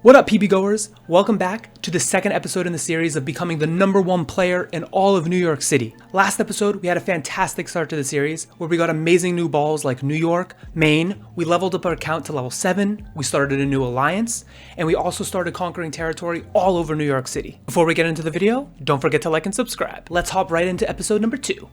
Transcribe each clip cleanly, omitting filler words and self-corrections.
What up, PB goers? Welcome back to the second episode in the series of becoming the #1 player in all of New York City. Last episode, we had a fantastic start to the series where we got amazing new balls like New York, Maine, we leveled up our account to level 7, we started a new alliance, and we also started conquering territory all over New York City. Before we get into the video, don't forget to like and subscribe. Let's hop right into episode number 2.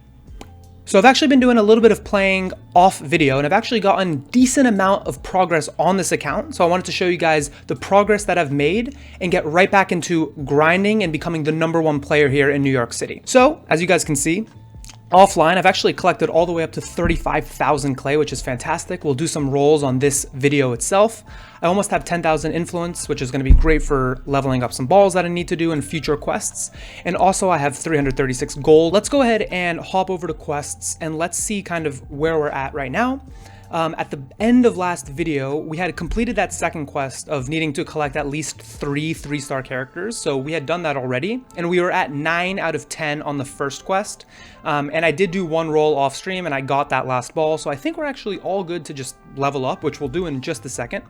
So I've actually been doing a little bit of playing off video, and I've actually gotten a decent amount of progress on this account. So I wanted to show you guys the progress that I've made and get right back into grinding and becoming the #1 player here in New York City. So as you guys can see, offline, I've actually collected all the way up to 35,000 clay, which is fantastic. We'll do some rolls on this video itself. I almost have 10,000 influence, which is going to be great for leveling up some balls that I need to do in future quests. And also I have 336 gold. Let's go ahead and hop over to quests and let's see kind of where we're at right now. At the end of last video, we had completed that second quest of needing to collect at least 3 3-star characters. So we had done that already, and we were at 9 out of 10 on the first quest. And I did do one roll off stream and I got that last ball. So I think we're actually all good to just level up, which we'll do in just a second.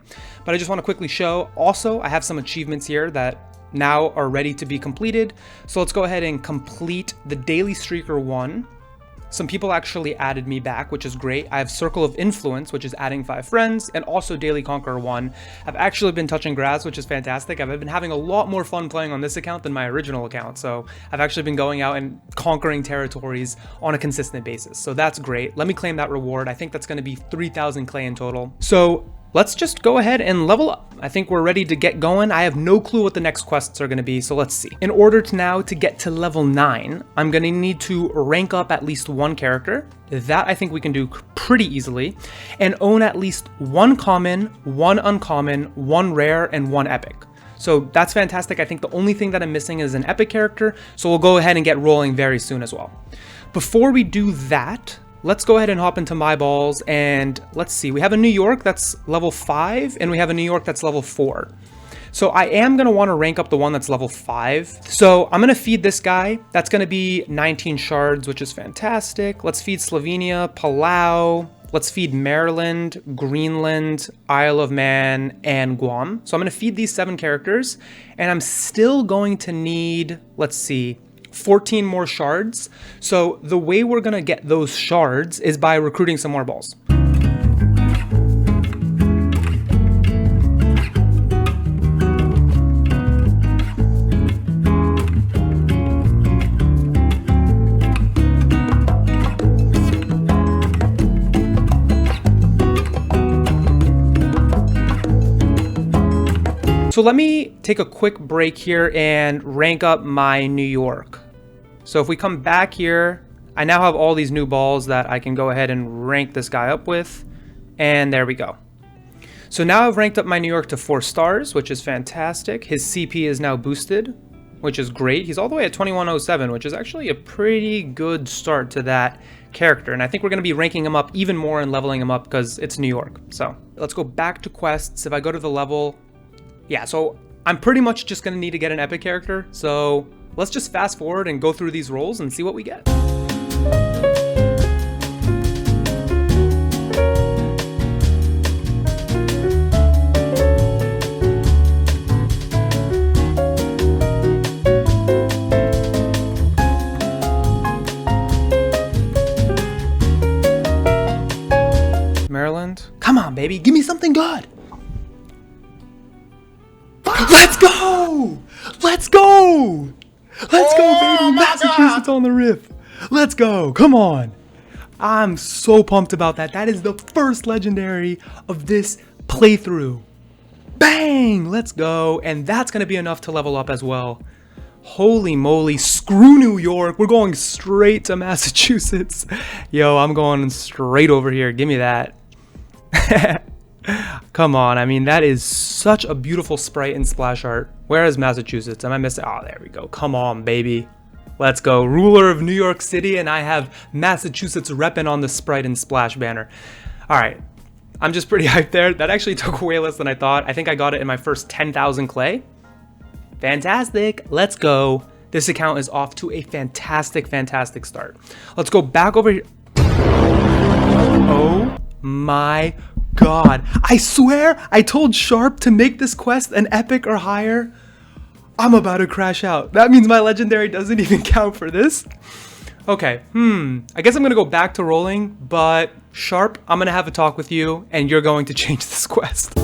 But I just want to quickly show, also, I have some achievements here that now are ready to be completed. So let's go ahead and complete the Daily Streaker 1. Some people actually added me back, which is great. I have Circle of Influence, which is adding 5 friends, and also Daily Conqueror 1. I've actually been touching grass, which is fantastic. I've been having a lot more fun playing on this account than my original account. So I've actually been going out and conquering territories on a consistent basis. So that's great. Let me claim that reward. I think that's going to be 3,000 clay in total. So let's just go ahead and level up. I think we're ready to get going. I have no clue what the next quests are going to be, so let's see. In order to now to get to level 9, I'm going to need to rank up at least 1 character. That I think we can do pretty easily. And own at least 1 common, 1 uncommon, 1 rare, and 1 epic. So that's fantastic. I think the only thing that I'm missing is an epic character, so we'll go ahead and get rolling very soon as well. Before we do that, let's go ahead and hop into my balls and let's see. We have a New York that's level 5 and we have a New York that's level 4. So I am going to want to rank up the one that's level 5. So I'm going to feed this guy. That's going to be 19 shards, which is fantastic. Let's feed Slovenia, Palau. Let's feed Maryland, Greenland, Isle of Man, and Guam. So I'm going to feed these 7 characters and I'm still going to need, let's see, 14 more shards. So the way we're gonna get those shards is by recruiting some more balls. So let me take a quick break here and rank up my New York. So if we come back here, I now have all these new balls that I can go ahead and rank this guy up with. And there we go. So now I've ranked up my New York to 4 stars, which is fantastic. His CP is now boosted, which is great. He's all the way at 2107, which is actually a pretty good start to that character. And I think we're going to be ranking him up even more and leveling him up because it's New York. So let's go back to quests. If I go to the level, yeah, so I'm pretty much just going to need to get an epic character. So let's just fast forward and go through these rolls and see what we get. Maryland, come on, baby, give me something good. Let's go! Let's go! Let's go, baby! Massachusetts on the rip! Let's go! Come on! I'm so pumped about that. That is the first legendary of this playthrough. Bang! Let's go! And that's gonna be enough to level up as well. Holy moly, screw New York. We're going straight to Massachusetts. Yo, I'm going straight over here. Give me that. Come on, I mean, that is such a beautiful sprite and splash art. Where is Massachusetts? Am I missing? Oh, there we go. Come on, baby. Let's go. Ruler of New York City, and I have Massachusetts repping on the sprite and splash banner. All right. I'm just pretty hyped there. That actually took way less than I thought. I think I got it in my first 10,000 clay. Fantastic. Let's go. This account is off to a fantastic, fantastic start. Let's go back over here. Oh my god. I swear I told Sharp to make this quest an epic or higher. I'm about to crash out. That means my legendary doesn't even count for this. Okay, I guess I'm gonna go back to rolling, but Sharp, I'm gonna have a talk with you and you're going to change this quest.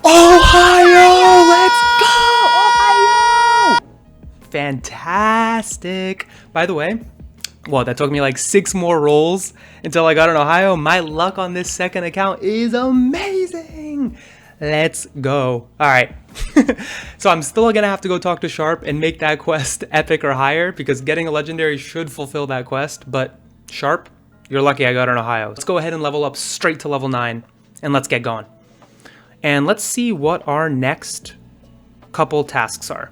Ohio! Let's go! Ohio! Fantastic. By the way, well, that took me like 6 more rolls until I got an Ohio. My luck on this second account is amazing. Let's go. All right. So I'm still gonna have to go talk to Sharp and make that quest epic or higher because getting a legendary should fulfill that quest. But Sharp, you're lucky I got an Ohio. Let's go ahead and level up straight to level 9 and let's get going. And let's see what our next couple tasks are.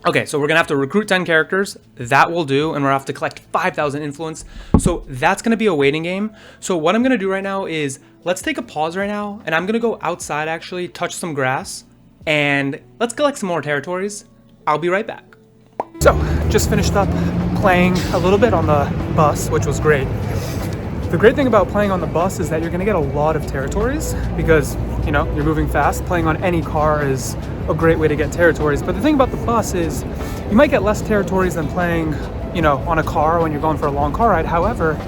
Okay, so we're gonna have to recruit 10 characters. That will do, and we're gonna have to collect 5,000 influence. So that's gonna be a waiting game. So what I'm gonna do right now is, let's take a pause right now, and I'm gonna go outside actually, touch some grass, and let's collect some more territories. I'll be right back. So, just finished up playing a little bit on the bus, which was great. The great thing about playing on the bus is that you're gonna get a lot of territories because, you know, you're moving fast. Playing on any car is a great way to get territories. But the thing about the bus is you might get less territories than playing, you know, on a car when you're going for a long car ride. However,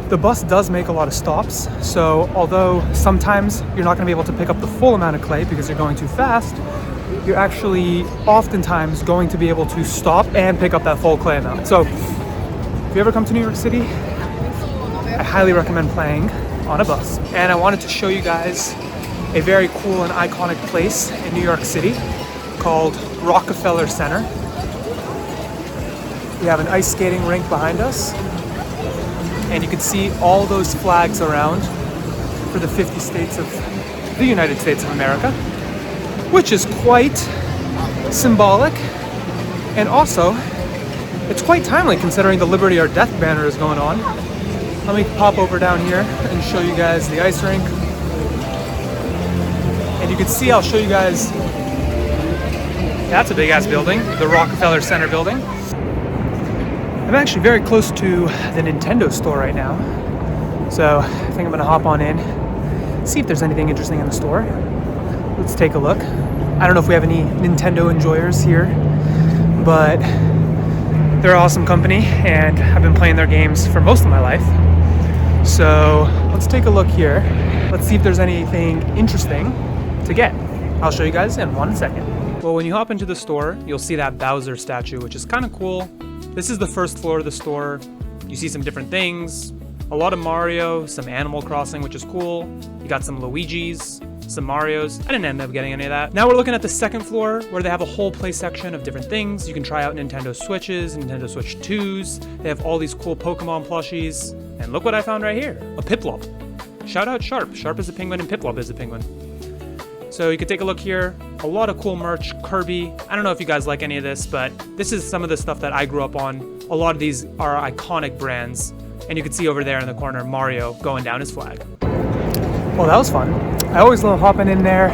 the bus does make a lot of stops. So although sometimes you're not gonna be able to pick up the full amount of clay because you're going too fast, you're actually oftentimes going to be able to stop and pick up that full clay amount. So if you ever come to New York City, I highly recommend playing on a bus. And I wanted to show you guys a very cool and iconic place in New York City called Rockefeller Center. We have an ice skating rink behind us, and you can see all those flags around for the 50 states of the United States of America, which is quite symbolic, and also it's quite timely considering the Liberty or Death banner is going on. Let me pop over down here and show you guys the ice rink. And you can see, I'll show you guys, that's a big ass building, the Rockefeller Center building. I'm actually very close to the Nintendo store right now. So I think I'm gonna hop on in, see if there's anything interesting in the store. Let's take a look. I don't know if we have any Nintendo enjoyers here, but they're an awesome company and I've been playing their games for most of my life. So let's take a look here. Let's see if there's anything interesting to get. I'll show you guys in 1 second. Well, when you hop into the store, you'll see that Bowser statue, which is kind of cool. This is the first floor of the store. You see some different things, a lot of Mario, some Animal Crossing, which is cool. You got some Luigi's, some Marios. I didn't end up getting any of that. Now we're looking at the second floor where they have a whole play section of different things. You can try out Nintendo Switches, Nintendo Switch 2s. They have all these cool Pokemon plushies. And look what I found right here, a Piplup. Shout out Sharp. Sharp is a penguin and Piplup is a penguin. So you can take a look here. A lot of cool merch, Kirby. I don't know if you guys like any of this, but this is some of the stuff that I grew up on. A lot of these are iconic brands. And you can see over there in the corner, Mario going down his flag. Well, that was fun. I always love hopping in there,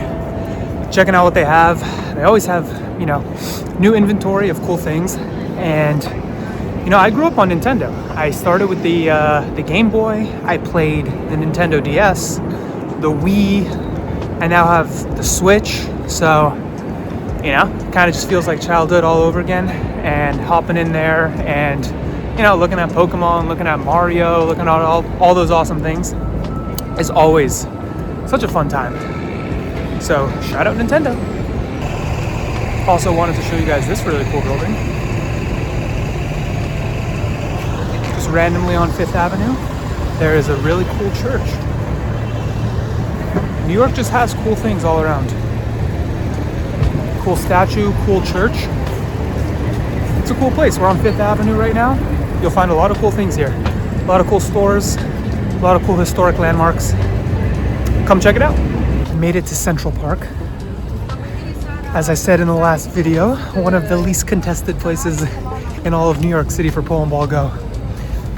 checking out what they have. They always have, you know, new inventory of cool things. And, you know, I grew up on Nintendo. I started with the Game Boy. I played the Nintendo DS, the Wii. I now have the Switch. So, you know, kind of just feels like childhood all over again. And hopping in there and, you know, looking at Pokemon, looking at Mario, looking at all those awesome things is always such a fun time. So shout out Nintendo. Also wanted to show you guys this really cool building. Just randomly on 5th Avenue, there is a really cool church. New York just has cool things all around. Cool statue, cool church. It's a cool place. We're on 5th Avenue right now. You'll find a lot of cool things here. A lot of cool stores, a lot of cool historic landmarks. Come check it out. I made it to Central Park. As I said in the last video, one of the least contested places in all of New York City for Polandball Go.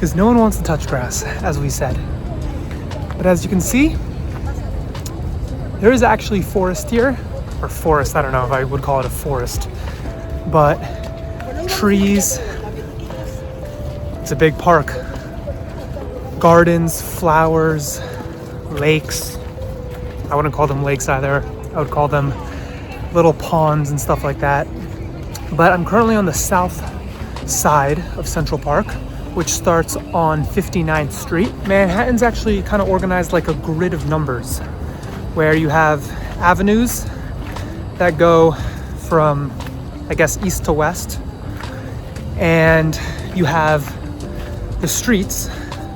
because no one wants to touch grass, as we said. But as you can see, there is actually forest here, or forest, I don't know if I would call it a forest, but trees. It's a big park. Gardens, flowers, lakes. I wouldn't call them lakes either. I would call them little ponds and stuff like that. But I'm currently on the south side of Central Park, which starts on 59th Street. Manhattan's actually kind of organized like a grid of numbers, where you have avenues that go from, I guess, east to west, and you have the streets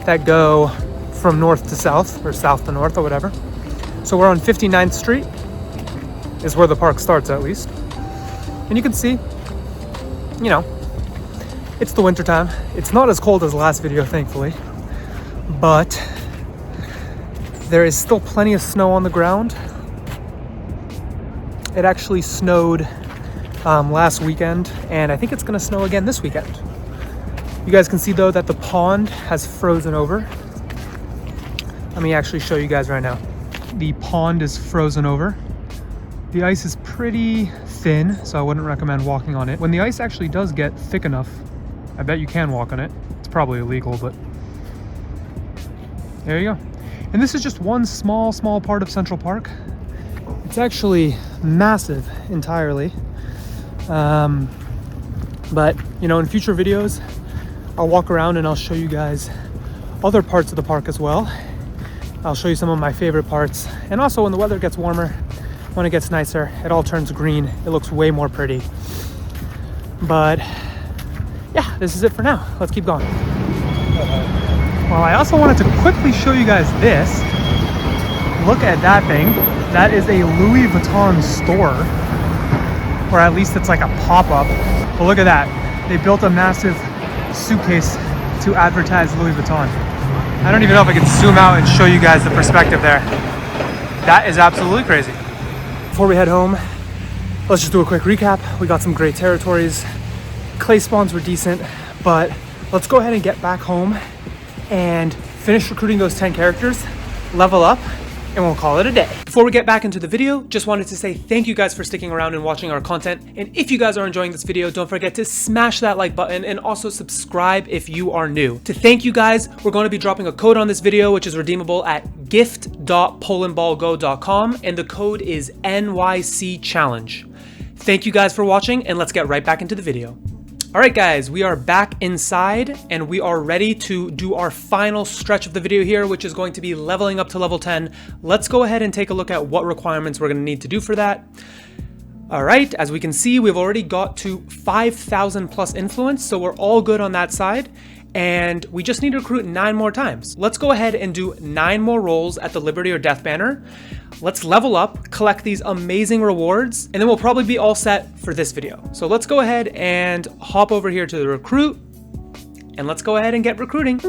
that go from north to south, or south to north, or whatever. So we're on 59th Street, is where the park starts at least. And you can see, you know, it's the winter time. It's not as cold as the last video, thankfully, but there is still plenty of snow on the ground. It actually snowed last weekend, and I think it's gonna snow again this weekend. You guys can see though that the pond has frozen over. Let me actually show you guys right now. The pond is frozen over. The ice is pretty thin, so I wouldn't recommend walking on it. When the ice actually does get thick enough, I bet you can walk on it. It's probably illegal, but there you go. And this is just one small part of Central Park. It's actually massive entirely. But, you know, in future videos, I'll walk around and I'll show you guys other parts of the park as well. I'll show you some of my favorite parts. And also when the weather gets warmer, when it gets nicer, it all turns green. It looks way more pretty. But yeah, this is it for now. Let's keep going. Well, I also wanted to quickly show you guys this. Look at that thing. That is a Louis Vuitton store, or at least it's like a pop-up. But look at that. They built a massive suitcase to advertise Louis Vuitton. I don't even know if I can zoom out and show you guys the perspective there. That is absolutely crazy. Before we head home, let's just do a quick recap. We got some great territories. Clay spawns were decent, but let's go ahead and get back home and finish recruiting those 10 characters, level up, and we'll call it a day. Before we get back into the video, just wanted to say thank you guys for sticking around and watching our content. And if you guys are enjoying this video, don't forget to smash that like button and also subscribe if you are new. To thank you guys, we're going to be dropping a code on this video, which is redeemable at gift.polandballgo.com, and the code is NYC Challenge. Thank you guys for watching, and let's get right back into the video. All right, guys, we are back inside and we are ready to do our final stretch of the video here, which is going to be leveling up to level 10. Let's go ahead and take a look at what requirements we're going to need to do for that. All right, as we can see, we've already got to 5,000 plus influence, so we're all good on that side. And we just need to recruit 9 more times. Let's go ahead and do 9 more rolls at the Liberty or Death banner. Let's level up, collect these amazing rewards, and then we'll probably be all set for this video. So let's go ahead and hop over here to the recruit, and let's go ahead and get recruiting.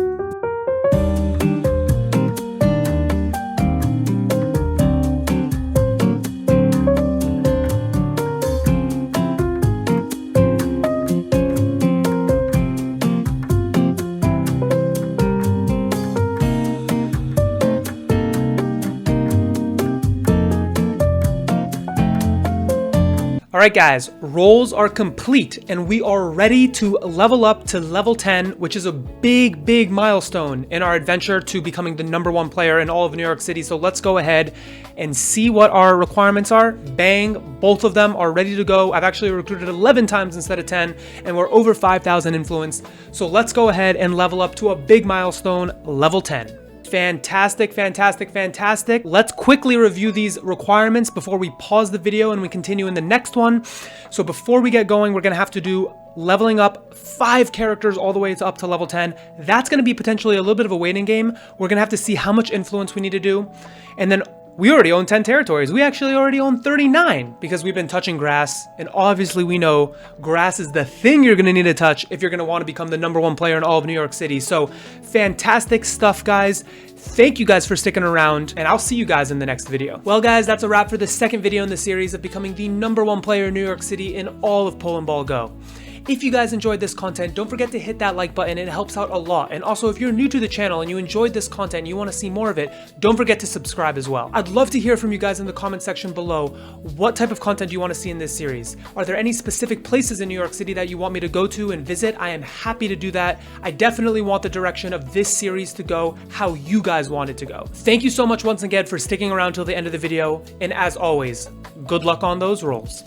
All right, guys, roles are complete and we are ready to level up to level 10, which is a big milestone in our adventure to becoming the #1 player in all of New York City. So let's go ahead and see what our requirements are. Bang, both of them are ready to go. I've actually recruited 11 times instead of 10, and we're over 5,000 influence. So let's go ahead and level up to a big milestone, level 10. Fantastic. Let's quickly review these requirements before we pause the video and we continue in the next one. So before we get going, we're gonna have to do leveling up 5 characters all the way up to level 10. That's gonna be potentially a little bit of a waiting game. We're gonna have to see how much influence we need to do. And then we already own 10 territories. We actually already own 39 because we've been touching grass. And obviously we know grass is the thing you're gonna need to touch if you're gonna wanna become the #1 player in all of New York City. So fantastic stuff, guys. Thank you guys for sticking around, and I'll see you guys in the next video. Well, guys, that's a wrap for the second video in the series of becoming the #1 player in New York City in all of Polandball Go. If you guys enjoyed this content, don't forget to hit that like button. It helps out a lot. And also, if you're new to the channel and you enjoyed this content and you want to see more of it, don't forget to subscribe as well. I'd love to hear from you guys in the comment section below. What type of content do you want to see in this series? Are there any specific places in New York City that you want me to go to and visit? I am happy to do that. I definitely want the direction of this series to go how you guys want it to go. Thank you so much once again for sticking around till the end of the video. And as always, good luck on those rolls.